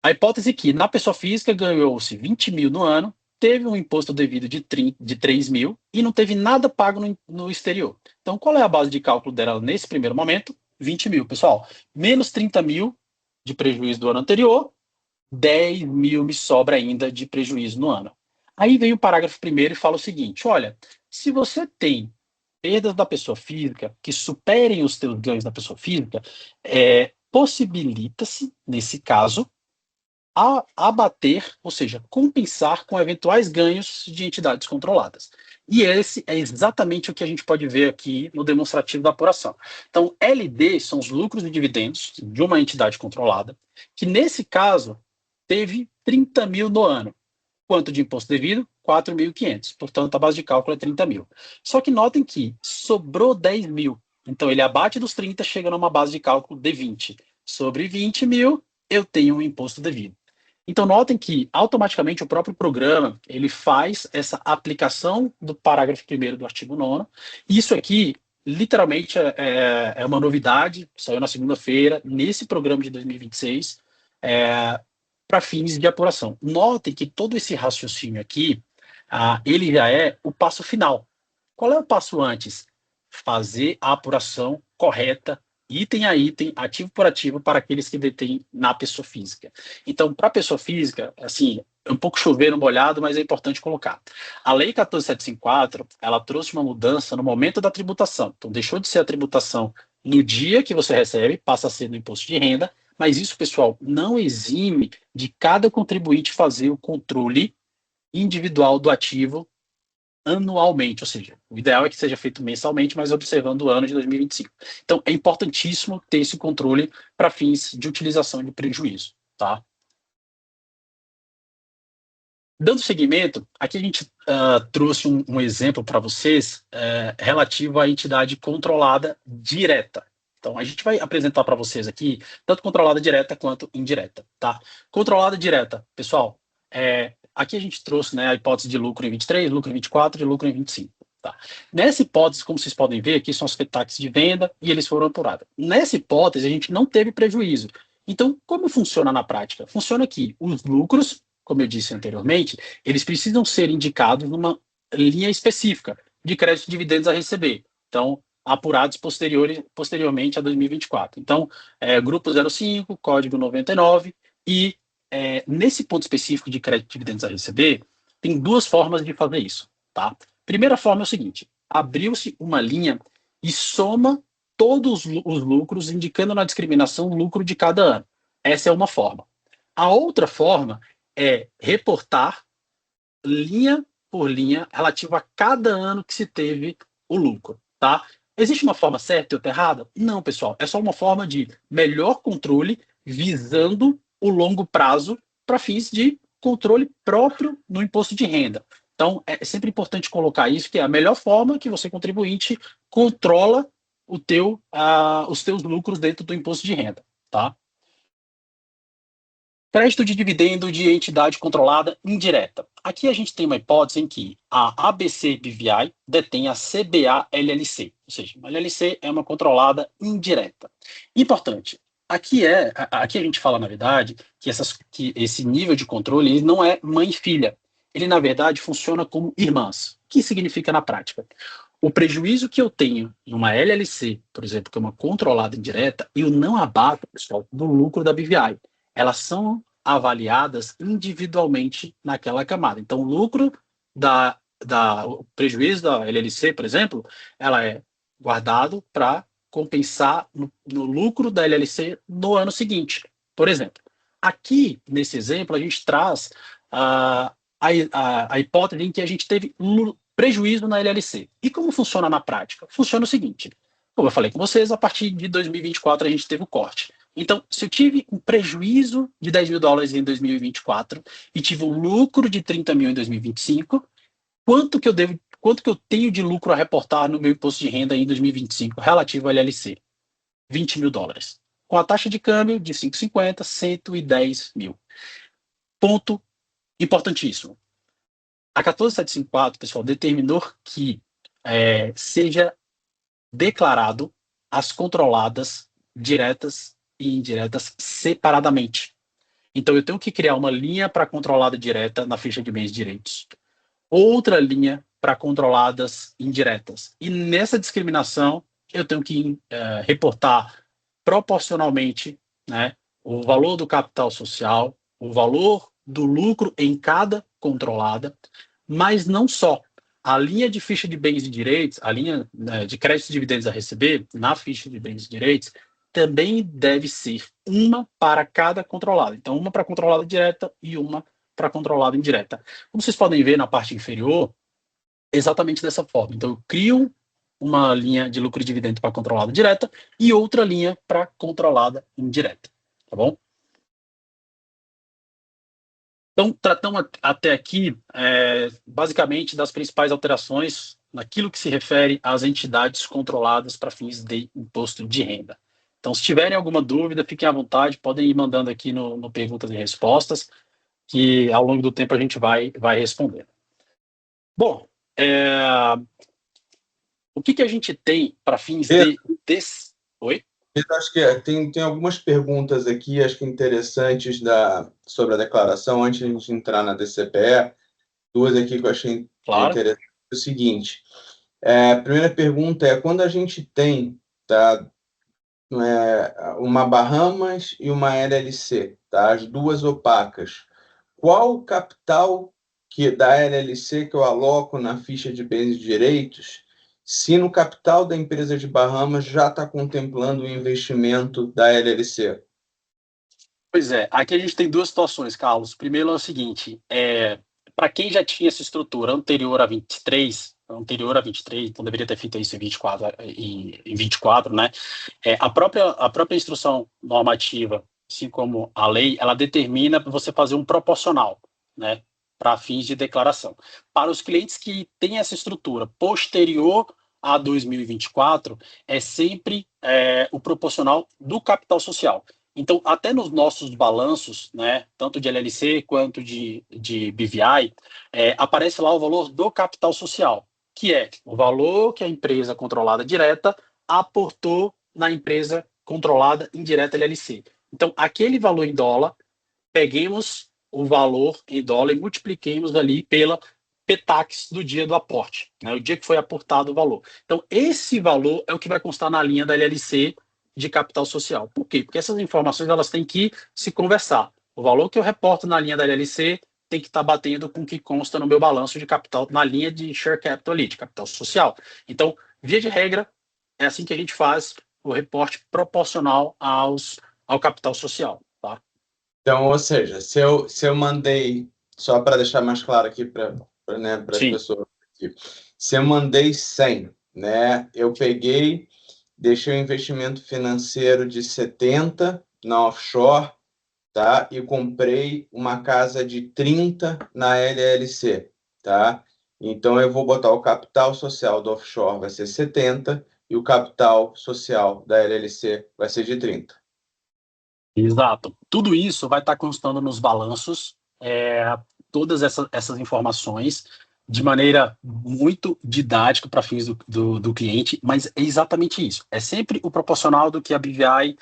A hipótese que na pessoa física ganhou-se 20 mil no ano, teve um imposto devido de 3 mil e não teve nada pago no exterior. Então, qual é a base de cálculo dela nesse primeiro momento? 20 mil, pessoal. Menos 30 mil de prejuízo do ano anterior, 10 mil me sobra ainda de prejuízo no ano. Aí vem o parágrafo 1º e fala o seguinte: olha, se você tem perdas da pessoa física que superem os teus ganhos da pessoa física, possibilita-se, nesse caso, abater, ou seja, compensar com eventuais ganhos de entidades controladas. E esse é exatamente o que a gente pode ver aqui no demonstrativo da apuração. Então, LD são os lucros e dividendos de uma entidade controlada, que nesse caso teve 30 mil no ano. Quanto de imposto devido? 4.500. Portanto, a base de cálculo é 30 mil. Só que notem que sobrou 10 mil. Então, ele abate dos 30, chega numa base de cálculo de 20. Sobre 20 mil, eu tenho um imposto devido. Então, notem que, automaticamente, o próprio programa ele faz essa aplicação do parágrafo 1º do artigo 9º. Isso aqui, literalmente, é uma novidade, saiu na segunda-feira, nesse programa de 2026, para fins de apuração. Notem que todo esse raciocínio aqui, ele já é o passo final. Qual é o passo antes? Fazer a apuração correta, item a item, ativo por ativo, para aqueles que detêm na pessoa física. Então, para a pessoa física, assim, é um pouco chover no molhado, mas é importante colocar. A Lei 14.754, ela trouxe uma mudança no momento da tributação. Então, deixou de ser a tributação no dia que você recebe, passa a ser no imposto de renda, mas isso, pessoal, não exime de cada contribuinte fazer o controle individual do ativo anualmente, ou seja, o ideal é que seja feito mensalmente, mas observando o ano de 2025. Então, é importantíssimo ter esse controle para fins de utilização de prejuízo, tá? Dando seguimento, aqui a gente trouxe um exemplo para vocês relativo à entidade controlada direta. Então, a gente vai apresentar para vocês aqui, tanto controlada direta quanto indireta, tá? Controlada direta, pessoal, aqui a gente trouxe, né, a hipótese de lucro em 23, lucro em 24 e lucro em 25. Tá? Nessa hipótese, como vocês podem ver, aqui são os taxas de venda e eles foram apurados. Nessa hipótese, a gente não teve prejuízo. Então, como funciona na prática? Funciona que os lucros, como eu disse anteriormente, eles precisam ser indicados numa linha específica de crédito de dividendos a receber. Então, apurados posteriormente a 2024. Então, grupo 05, código 99 e nesse ponto específico de crédito de dividendos a receber, tem duas formas de fazer isso, tá? Primeira forma é o seguinte: abriu-se uma linha e soma todos os lucros, indicando na discriminação o lucro de cada ano. Essa é uma forma. A outra forma é reportar linha por linha relativa a cada ano que se teve o lucro, tá? Existe uma forma certa e outra errada? Não, pessoal. É só uma forma de melhor controle visando o longo prazo para fins de controle próprio no imposto de renda. Então, é sempre importante colocar isso, que é a melhor forma que você, contribuinte, controla os teus lucros dentro do imposto de renda, tá? Crédito de dividendo de entidade controlada indireta. Aqui a gente tem uma hipótese em que a ABC BVI detém a CBA LLC, ou seja, uma LLC é uma controlada indireta. Importante, aqui a gente fala, na verdade, que esse nível de controle ele não é mãe e filha. Ele, na verdade, funciona como irmãs. O que significa na prática? O prejuízo que eu tenho em uma LLC, por exemplo, que é uma controlada indireta, eu não abato, pessoal, do lucro da BVI. Elas são avaliadas individualmente naquela camada. Então, o lucro o prejuízo da LLC, por exemplo, ela é guardado para compensar no lucro da LLC no ano seguinte. Por exemplo, aqui, nesse exemplo, a gente traz a hipótese em que a gente teve prejuízo na LLC. E como funciona na prática? Funciona o seguinte, como eu falei com vocês, a partir de 2024 a gente teve o corte. Então, se eu tive um prejuízo de 10 mil dólares em 2024 e tive um lucro de 30 mil em 2025, quanto que eu tenho de lucro a reportar no meu imposto de renda em 2025 relativo ao LLC? 20 mil dólares. Com a taxa de câmbio de 5,50, 110 mil. Ponto importantíssimo. A 14754, pessoal, determinou que seja declarado as controladas diretas e indiretas separadamente. Então, eu tenho que criar uma linha para controlada direta na ficha de bens e direitos, outra linha para controladas indiretas. E nessa discriminação, eu tenho que reportar proporcionalmente, né, o valor do capital social, o valor do lucro em cada controlada, mas não só. A linha de ficha de bens e direitos, a linha, né, de créditos e dividendos a receber, na ficha de bens e direitos, também deve ser uma para cada controlada. Então, uma para controlada direta e uma para controlada indireta. Como vocês podem ver na parte inferior, exatamente dessa forma. Então, eu crio uma linha de lucro e dividendo para controlada direta e outra linha para controlada indireta. Tá bom? Então, tratamos até aqui, basicamente, das principais alterações naquilo que se refere às entidades controladas para fins de imposto de renda. Então, se tiverem alguma dúvida, fiquem à vontade, podem ir mandando aqui no Perguntas e Respostas, que ao longo do tempo a gente vai respondendo. Bom, o que a gente tem para fins de... Oi? Eu acho que tem algumas perguntas aqui, acho que interessantes sobre a declaração, antes de a gente entrar na DCPE. Duas aqui que eu achei Claro. interessante. O seguinte, a primeira pergunta é, quando a gente tem, tá, uma Bahamas e uma LLC, tá, as duas opacas, qual o capital da LLC que eu aloco na ficha de bens e direitos, se no capital da empresa de Bahamas já está contemplando o investimento da LLC? Pois é, aqui a gente tem duas situações, Carlos. Primeiro é o seguinte, para quem já tinha essa estrutura anterior a 23, então deveria ter feito isso em 24, né? A própria instrução normativa, assim como a lei, ela determina para você fazer um proporcional, né? Para fins de declaração. Para os clientes que têm essa estrutura posterior a 2024, é sempre o proporcional do capital social. Então, até nos nossos balanços, né, tanto de LLC quanto de BVI, aparece lá o valor do capital social, que é o valor que a empresa controlada direta aportou na empresa controlada indireta LLC. Então, aquele valor em dólar, peguemos o valor em dólar e multipliquemos ali pela PTAX do dia do aporte, né, o dia que foi aportado o valor. Então, esse valor é o que vai constar na linha da LLC de capital social. Por quê? Porque essas informações elas têm que se conversar. O valor que eu reporto na linha da LLC tem que estar batendo com o que consta no meu balanço de capital, na linha de share capital ali, de capital social. Então, via de regra, é assim que a gente faz o reporte proporcional ao capital social. Tá? Então, ou seja, se eu mandei, só para deixar mais claro aqui para as pessoas aqui, se eu mandei 100, né, eu peguei, deixei o investimento financeiro de 70 na offshore, tá, e comprei uma casa de 30 na LLC, tá? Então, eu vou botar o capital social do offshore vai ser 70 e o capital social da LLC vai ser de 30. Exato. Tudo isso vai estar constando nos balanços, todas essas informações, de maneira muito didática para fins do cliente, mas é exatamente isso. É sempre o proporcional do que a BVI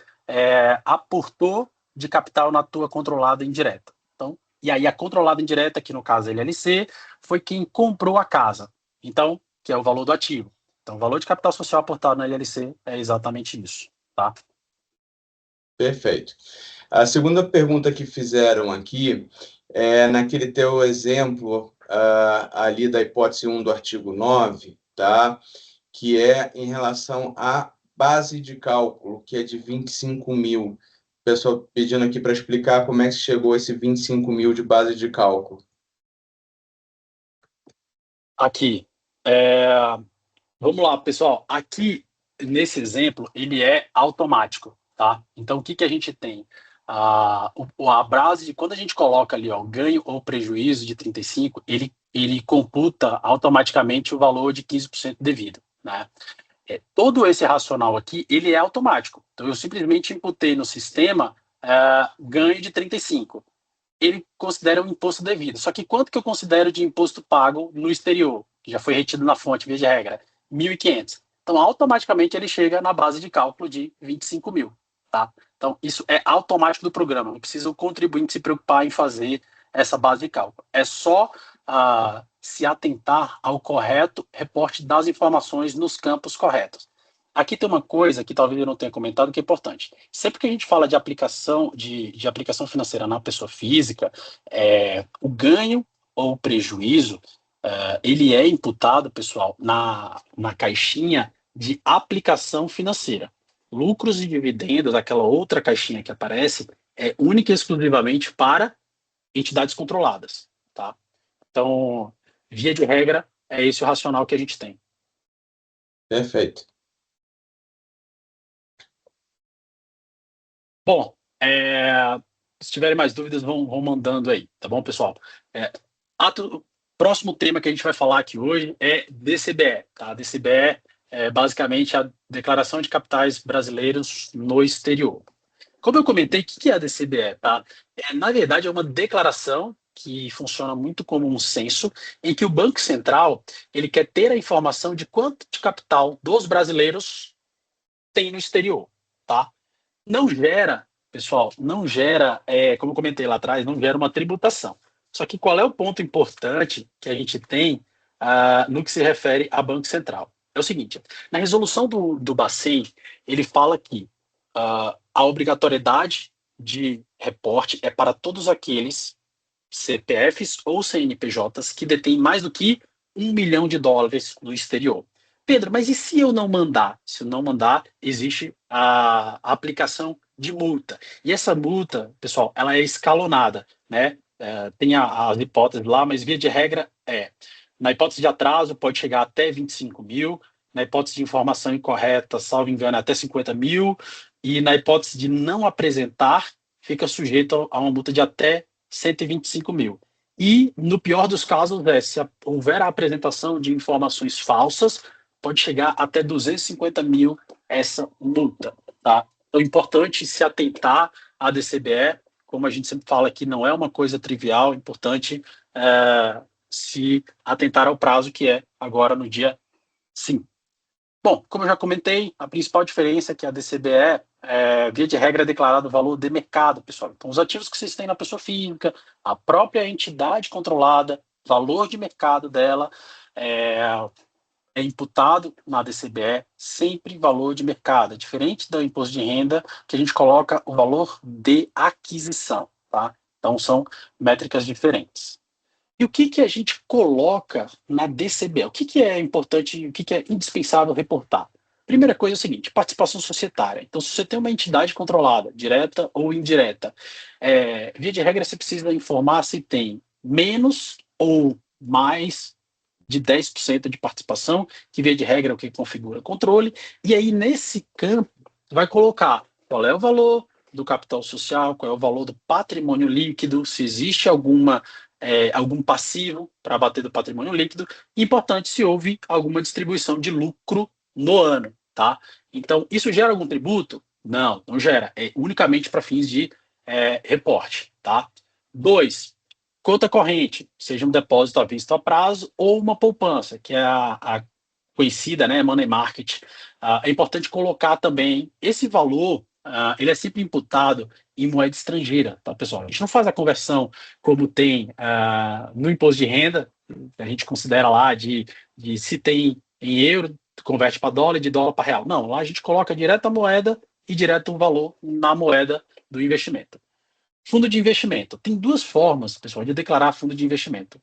aportou de capital na tua controlada indireta. Então, e aí a controlada indireta, que no caso a LLC, foi quem comprou a casa. Então, que é o valor do ativo. Então, o valor de capital social aportado na LLC é exatamente isso, tá? Perfeito. A segunda pergunta que fizeram aqui é naquele teu exemplo ali da hipótese 1 do artigo 9, tá? Que é em relação à base de cálculo, que é de 25 mil. O pessoal pedindo aqui para explicar como é que chegou esse 25 mil de base de cálculo. Aqui, vamos lá, pessoal. Aqui, nesse exemplo, ele é automático, tá? Então, o que que a gente tem? A base, quando a gente coloca ali, ó, ganho ou prejuízo de 35, ele computa automaticamente o valor de 15% devido, né? Todo esse racional aqui, ele é automático. Então, eu simplesmente imputei no sistema ganho de 35. Ele considera um imposto devido. Só que quanto que eu considero de imposto pago no exterior, que já foi retido na fonte, via de regra? 1.500. Então, automaticamente ele chega na base de cálculo de 25 mil. Tá? Então, isso é automático do programa. Não precisa o contribuinte se preocupar em fazer essa base de cálculo. É só se atentar ao correto reporte das informações nos campos corretos. Aqui tem uma coisa que talvez eu não tenha comentado que é importante. Sempre que a gente fala de aplicação de aplicação financeira na pessoa física, o ganho ou o prejuízo, ele é imputado, pessoal, na caixinha de aplicação financeira. Lucros e dividendos, aquela outra caixinha que aparece, é única e exclusivamente para entidades controladas, tá? Então, via de regra, é esse o racional que a gente tem. Perfeito. Bom, se tiverem mais dúvidas, vão mandando aí, tá bom, pessoal? Próximo tema que a gente vai falar aqui hoje é DCBE, tá? DCBE é basicamente a Declaração de Capitais Brasileiros no Exterior. Como eu comentei, o que é a DCBE, tá? Na verdade, é uma declaração que funciona muito como um censo, em que o Banco Central ele quer ter a informação de quanto de capital dos brasileiros tem no exterior, tá? Não gera, pessoal, não gera, como eu comentei lá atrás, não gera uma tributação. Só que qual é o ponto importante que a gente tem no que se refere a Banco Central? É o seguinte, na resolução do Bacen, ele fala que a obrigatoriedade de reporte é para todos aqueles CPFs ou CNPJs que detêm mais do que US$ 1 milhão no exterior. Pedro, mas e se eu não mandar? Se eu não mandar, existe a aplicação de multa. E essa multa, pessoal, ela é escalonada, né? Tem as hipóteses lá, mas via de regra na hipótese de atraso, pode chegar até 25 mil, na hipótese de informação incorreta, salvo engano, até 50 mil, e na hipótese de não apresentar, fica sujeito a uma multa de até 125 mil. E, no pior dos casos, se houver a apresentação de informações falsas, pode chegar até 250 mil essa multa. Tá? Então, é importante se atentar à DCBE, como a gente sempre fala aqui, não é uma coisa trivial, é importante se atentar ao prazo que é agora no dia 5. Bom, como eu já comentei, a principal diferença é que a DCBE, via de regra, é declarado o valor de mercado, pessoal. Então, os ativos que vocês têm na pessoa física, a própria entidade controlada, valor de mercado dela, é imputado na DCBE sempre valor de mercado, diferente do imposto de renda, que a gente coloca o valor de aquisição, tá? Então, são métricas diferentes. E o que que a gente coloca na DCBE? O que que é importante, o que que é indispensável reportar? Primeira coisa é o seguinte, participação societária. Então, se você tem uma entidade controlada, direta ou indireta, via de regra, você precisa informar se tem menos ou mais de 10% de participação, que via de regra é o que configura controle, e aí nesse campo vai colocar qual é o valor do capital social, qual é o valor do patrimônio líquido, se existe alguma algum passivo para abater do patrimônio líquido. Importante se houve alguma distribuição de lucro no ano, tá? Então, isso gera algum tributo? Não, não gera. É unicamente para fins de reporte, tá? 2, conta corrente, seja um depósito à vista ou a prazo ou uma poupança, que é a conhecida, né, money market. É importante colocar também esse valor, ele é sempre imputado em moeda estrangeira, tá, pessoal? A gente não faz a conversão como tem no imposto de renda, a gente considera lá de se tem em euro, converte para dólar, de dólar para real. Não, lá a gente coloca direto a moeda e direto o valor na moeda do investimento. Fundo de investimento. Tem duas formas, pessoal, de declarar fundo de investimento.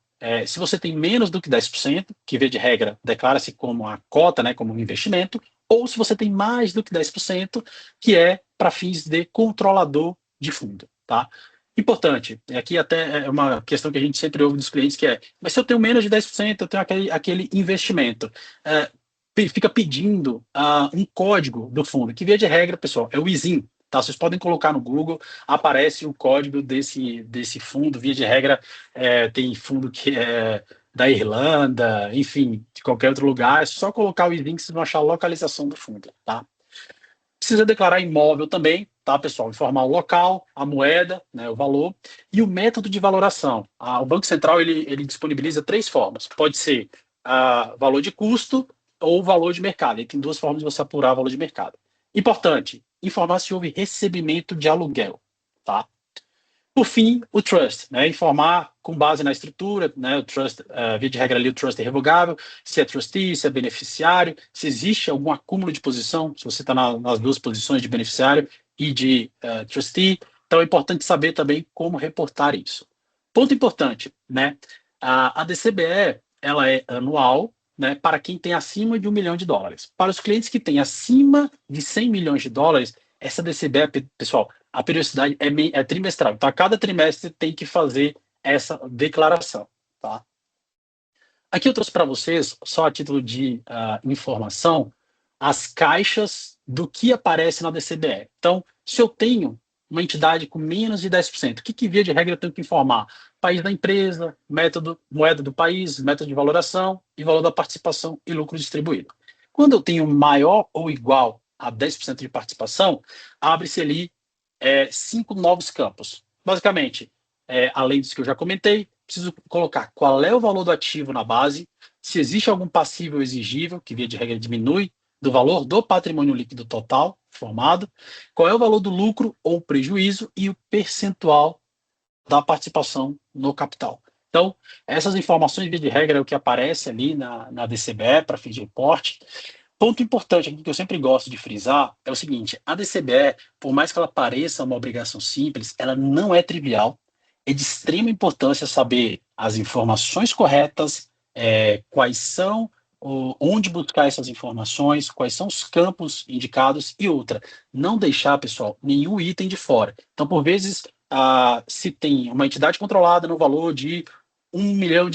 Se você tem menos do que 10%, que via de regra declara-se como a cota, né, como um investimento, ou se você tem mais do que 10%, que é para fins de controlador de fundo, tá? Importante, aqui até é uma questão que a gente sempre ouve dos clientes, que mas se eu tenho menos de 10%, eu tenho aquele investimento. Fica pedindo um código do fundo, que via de regra, pessoal, é o ISIN, tá? Vocês podem colocar no Google, aparece o código desse fundo, via de regra, tem fundo que é da Irlanda, enfim, de qualquer outro lugar, é só colocar o ISIN que vocês vão achar a localização do fundo, tá? Precisa declarar imóvel também, tá, pessoal? Informar o local, a moeda, né, o valor e o método de valoração. O Banco Central ele disponibiliza 3 formas. Pode ser valor de custo ou valor de mercado. Ele tem 2 formas de você apurar o valor de mercado. Importante, informar se houve recebimento de aluguel, tá? Por fim, o trust, né? Informar com base na estrutura, né? O trust, via de regra ali, o trust é revogável, se é trustee, se é beneficiário, se existe algum acúmulo de posição, se você está nas 2 posições de beneficiário e de trustee. Então é importante saber também como reportar isso. Ponto importante, né? A DCBE, ela é anual, né, para quem tem acima de $1 milhão. Para os clientes que têm acima de $100 milhões, essa DCBE, pessoal, a periodicidade é trimestral. Então, a cada trimestre tem que fazer essa declaração, tá? Aqui eu trouxe para vocês, só a título de informação, as caixas do que aparece na DCBE. Então, se eu tenho uma entidade com menos de 10%, o que via de regra eu tenho que informar? País da empresa, método, moeda do país, método de valoração e valor da participação e lucro distribuído. Quando eu tenho maior ou igual a 10% de participação, abre-se ali 5 novos campos. Basicamente, além disso que eu já comentei, preciso colocar qual é o valor do ativo na base, se existe algum passivo exigível, que via de regra diminui do valor do patrimônio líquido total formado, qual é o valor do lucro ou prejuízo e o percentual da participação no capital. Então, essas informações, via de regra, é o que aparece ali na DCBE para fins de reporte. Ponto importante aqui que eu sempre gosto de frisar é o seguinte: a DCBE, por mais que ela pareça uma obrigação simples, ela não é trivial. É de extrema importância saber as informações corretas, quais são, onde buscar essas informações, quais são os campos indicados e outra, não deixar, pessoal, nenhum item de fora. Então, por vezes, se tem uma entidade controlada no valor de $1 milhão,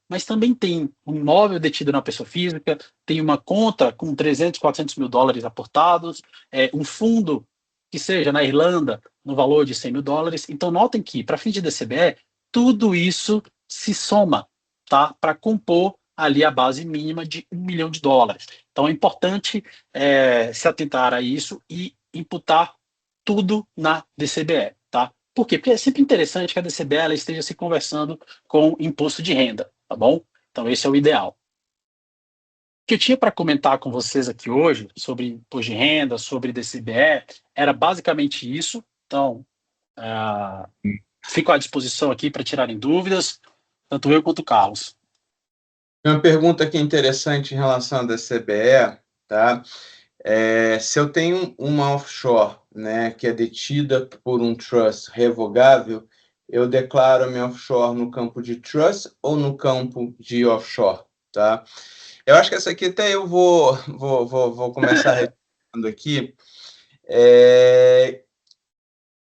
mas também tem um imóvel detido na pessoa física, tem uma conta com 300, 400 mil dólares aportados, um fundo que seja na Irlanda no valor de 100 mil dólares. Então, notem que, para fins de DCBE, tudo isso se soma, tá? Para compor ali a base mínima de $1 milhão. Então, é importante se atentar a isso e imputar tudo na DCBE, tá? Por quê? Porque é sempre interessante que a DCBE ela esteja se conversando com imposto de renda, tá bom? Então, esse é o ideal. O que eu tinha para comentar com vocês aqui hoje sobre imposto de renda, sobre DCBE, era basicamente isso. Então, fico à disposição aqui para tirarem dúvidas, tanto eu quanto o Carlos. Uma pergunta aqui interessante em relação à DCBE, tá? Se eu tenho uma offshore, né, que é detida por um trust revogável, eu declaro a minha offshore no campo de trust ou no campo de offshore, tá? Eu acho que essa aqui até eu vou começar respondendo aqui.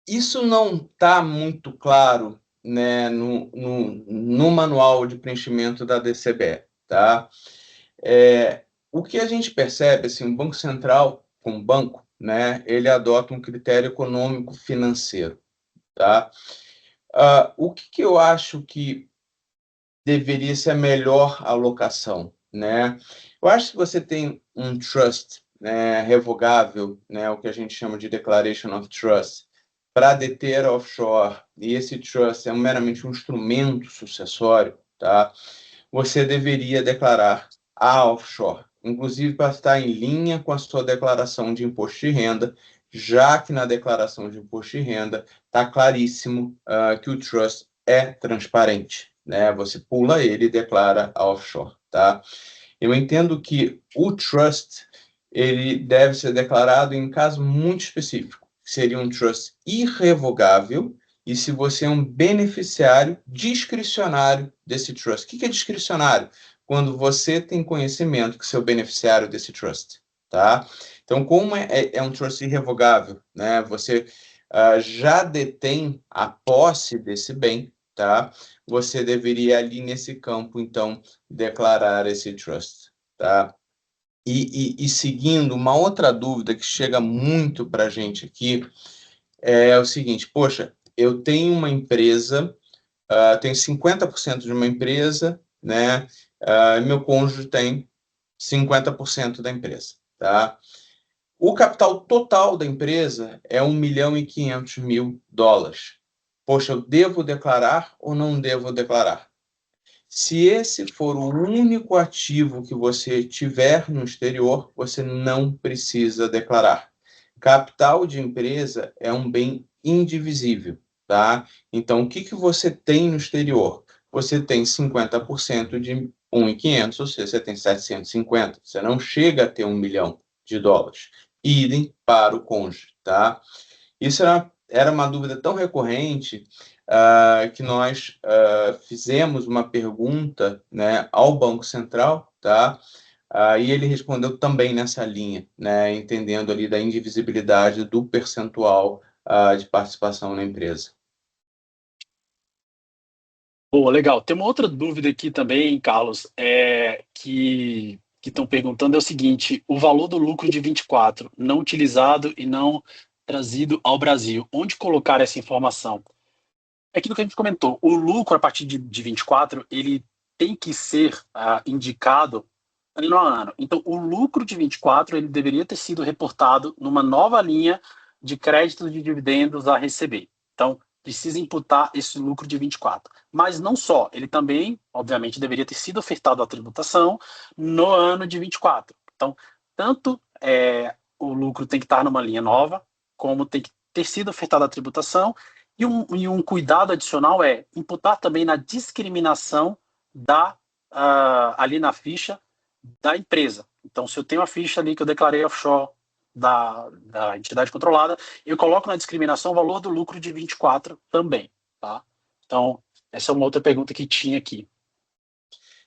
Isso não está muito claro, né, no manual de preenchimento da DCBE, tá? O que a gente percebe, assim, o Banco Central, como banco, né, ele adota um critério econômico financeiro, tá? O que eu acho que deveria ser a melhor alocação, né? Eu acho que você tem um trust, né, revogável, né, o que a gente chama de Declaration of Trust, para deter offshore, e esse trust é meramente um instrumento sucessório, tá? Você deveria declarar a offshore, inclusive para estar em linha com a sua declaração de imposto de renda, já que na declaração de imposto de renda está claríssimo que o trust é transparente, né? Você pula ele e declara a offshore, tá? Eu entendo que o trust ele deve ser declarado em caso muito específico, que seria um trust irrevogável, e se você é um beneficiário discricionário desse trust. O que é discricionário? Quando você tem conhecimento que seu beneficiário desse trust, tá? Então, como é um trust irrevogável, né? Você já detém a posse desse bem, tá? Você deveria ali nesse campo, então, declarar esse trust, tá? E seguindo, uma outra dúvida que chega muito para a gente aqui é o seguinte: poxa, eu tenho uma empresa, tenho 50% de uma empresa, né? Meu cônjuge tem 50% da empresa, tá? O capital total da empresa é US$ 1.500.000. Poxa, eu devo declarar ou não devo declarar? Se esse for o único ativo que você tiver no exterior, você não precisa declarar. Capital de empresa é um bem indivisível, tá? Então, o que você tem no exterior? Você tem 50% de 1.500, ou seja, você tem 750. Você não chega a ter US$ 1 milhão. Idem para o cônjuge, tá? Isso era uma dúvida tão recorrente que nós fizemos uma pergunta, né, ao Banco Central, tá? E ele respondeu também nessa linha, né, entendendo ali da indivisibilidade do percentual de participação na empresa. Boa, legal. Tem uma outra dúvida aqui também, Carlos, que estão perguntando é o seguinte: o valor do lucro de 24 não utilizado e não trazido ao Brasil, onde colocar essa informação? É aquilo que a gente comentou, o lucro a partir de 24, ele tem que ser indicado ano a ano. Então, o lucro de 24, ele deveria ter sido reportado numa nova linha de créditos de dividendos a receber. Então, precisa imputar esse lucro de 24. Mas não só, ele também, obviamente, deveria ter sido ofertado à tributação no ano de 24. Então, tanto o lucro tem que estar numa linha nova, como tem que ter sido ofertado à tributação, e um cuidado adicional é imputar também na discriminação ali na ficha da empresa. Então, se eu tenho a ficha ali que eu declarei offshore da entidade controlada, eu coloco na discriminação o valor do lucro de 24 também, tá? Então, essa é uma outra pergunta que tinha aqui.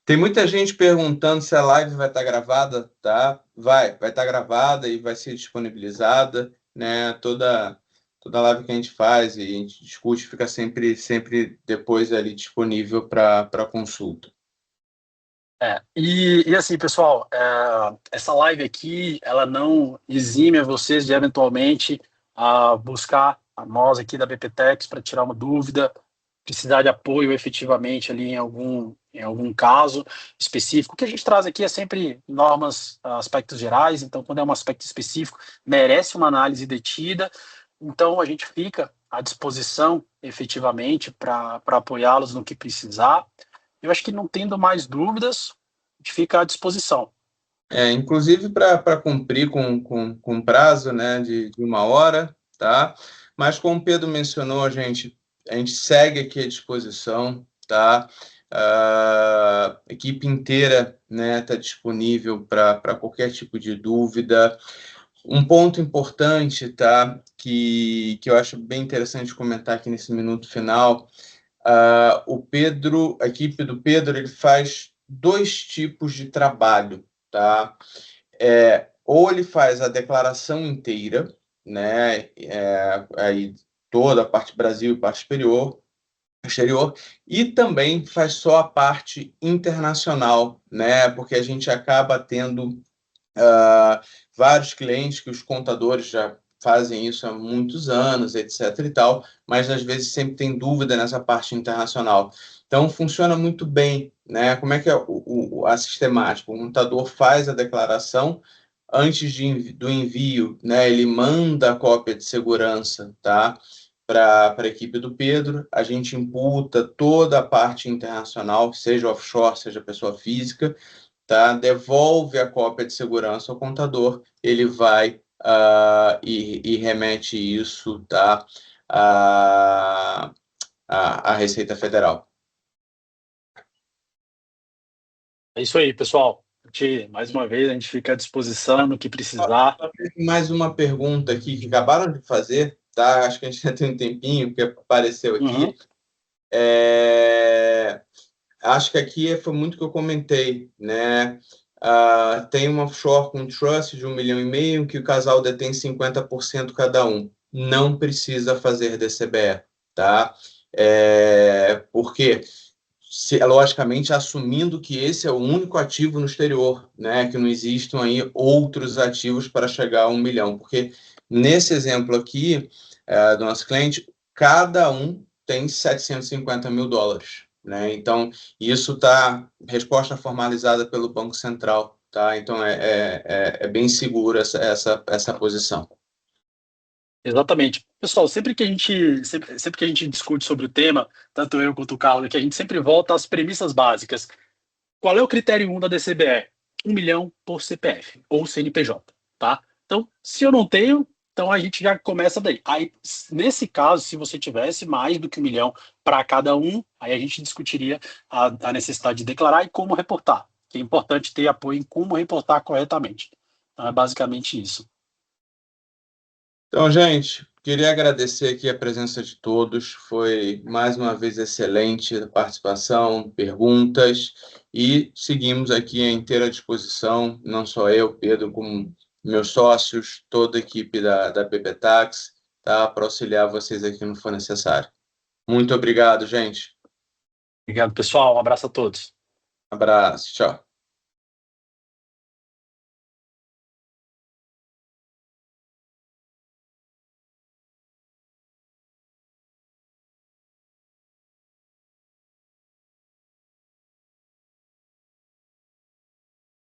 Tem muita gente perguntando se a live vai estar gravada, tá? Vai estar gravada e vai ser disponibilizada, né? Toda live que a gente faz e a gente discute fica sempre depois ali disponível para consulta. E assim, pessoal, essa live aqui, ela não exime a vocês de eventualmente buscar a nós aqui da BPTEX para tirar uma dúvida, precisar de apoio efetivamente ali em algum caso específico. O que a gente traz aqui é sempre normas, aspectos gerais, então quando é um aspecto específico, merece uma análise detida, então a gente fica à disposição efetivamente para apoiá-los no que precisar. Eu acho que não tendo mais dúvidas, a gente fica à disposição. Inclusive para cumprir com prazo, né, de 1 hora, tá? Mas como o Pedro mencionou, a gente segue aqui à disposição, tá? A equipe inteira, né, está disponível para qualquer tipo de dúvida. Um ponto importante, tá, que eu acho bem interessante comentar aqui nesse minuto final, a equipe do Pedro, ele faz 2 tipos de trabalho, tá? Ou ele faz a declaração inteira, né? Aí toda a parte Brasil e parte exterior, e também faz só a parte internacional, né? Porque a gente acaba tendo vários clientes que os contadores já fazem isso há muitos anos, etc. e tal, mas às vezes sempre tem dúvida nessa parte internacional. Então, funciona muito bem, né? Como é que é a sistemática? O montador faz a declaração antes do envio, né? Ele manda a cópia de segurança, tá? Para a equipe do Pedro, a gente imputa toda a parte internacional, seja offshore, seja pessoa física, tá? Devolve a cópia de segurança ao contador, ele vai e remete isso, tá? À Receita Federal. É isso aí, pessoal. Mais uma vez, a gente fica à disposição no que precisar. Mais uma pergunta aqui que acabaram de fazer, tá? Acho que a gente já tem um tempinho que apareceu aqui. Acho que aqui foi muito que eu comentei, né? Tem uma offshore com trust de 1,5 milhão, que o casal detém 50% cada um. Não precisa fazer DCBE, tá? Porque, logicamente, assumindo que esse é o único ativo no exterior, né? Que não existam aí outros ativos para chegar a 1 milhão. Porque nesse exemplo aqui, do nosso cliente, cada um tem 750 mil dólares. Né? Então, isso está resposta formalizada pelo Banco Central, tá? Então, é bem seguro essa posição. Exatamente. Pessoal, sempre que a gente discute sobre o tema, tanto eu quanto o Carlos, que a gente sempre volta às premissas básicas. Qual é o critério 1 da DCBE? 1 milhão por CPF ou CNPJ, tá? Então, se eu não tenho, então a gente já começa daí. Aí, nesse caso, se você tivesse mais do que 1 milhão para cada um, aí a gente discutiria a necessidade de declarar e como reportar. Que é importante ter apoio em como reportar corretamente. Então, é basicamente isso. Então, gente, queria agradecer aqui a presença de todos. Foi mais uma vez excelente a participação, perguntas, e seguimos aqui à inteira disposição, não só eu, Pedro, como meus sócios, toda a equipe da PP Tax, tá? Para auxiliar vocês aqui no que for necessário. Muito obrigado, gente. Obrigado, pessoal. Um abraço a todos. Abraço, tchau.